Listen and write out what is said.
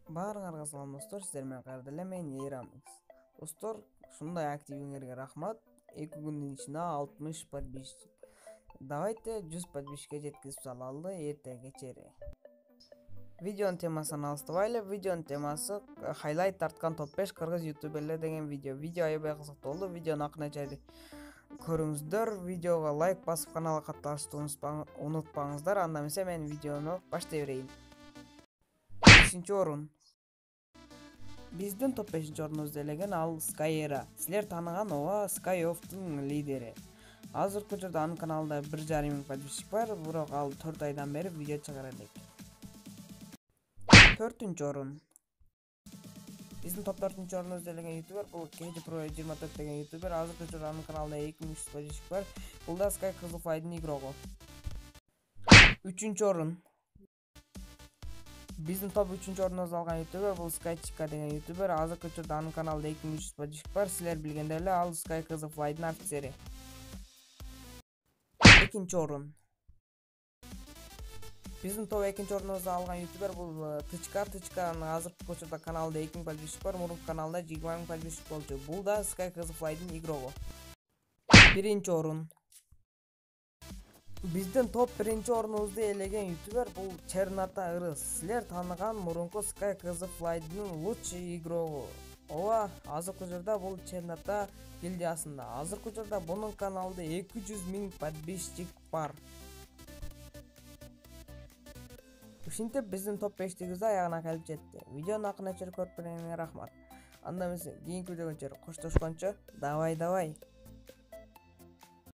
Баарыңарга салам достор, сиздер менен кайрадан эле мен Эйрамикс. Достор, ушундай активиңерге рахмат. 2 күндүн ичинде 60 подписчик. Давайте 100 подписчикке жеткизип салалы эртең кечери. Видеонун темасын алыстабайлы. Видеонун темасы хайлайт тарткан топ 5 кыргыз ютуберлер деген видео. Видео аябай кызыктуу болду. Видеону акырын көрүңүздөр. Видеого лайк басып каналга катталышты унутпаңыздар. Анда эмесе мен видеону баштай берейин. 5-чи орун. Биздин топ 5-чи орунубузду ээлеген ал Skyera. Силер тааныган ооба Skyof'тун лидери. Азыркы учурда анын каналында 1,5 миң подписчик бар, бирок ал 4 айдан бери видео чыгара элек. 4-чү орун. Биздин топ 4-чү орунубузду ээлеген ютубер бул KGPro24 деген ютубер. Азыркы учурда анын каналында 2300 подписчик бар. Бул да Sky Kızılflight'ын игрогу. 3-чү орун. Биздин топ 3-чү орунубузду алган ютубер бул Skychika деген ютубер. Азыркы учурда анын каналында 2300 подписчик бар. Силер билгендей эле ал Sky Kızılflight'ын офицери. 2-чи орун. Биздин топ 2-чи орунубузду алган ютубер бул Тычка. Анын азыркы учурда каналында 2000 подписчик бар. Мурунку каналында 20 000 подписчик болчу. Бул да Sky Kızılflight'ын игрогу. 1-чи орун. Биздин топ 1-чи орунубузду ээлеген ютубер бул Черната Ырыс. Силер тааныган мурунку Sky Kızılflight'ын лучший игрогу. Ооба, азыркы учурда бул Черната гильдиясында. Азыркы учурда бунун каналында 200 000 подписчик бар. Ушинтип биздин топ 5-тигибиз аягына келип жетти. Видеону акырын көрүп берүүңөргө рахмат. Анда эмесе кийинки видеого коштошкончо, давай.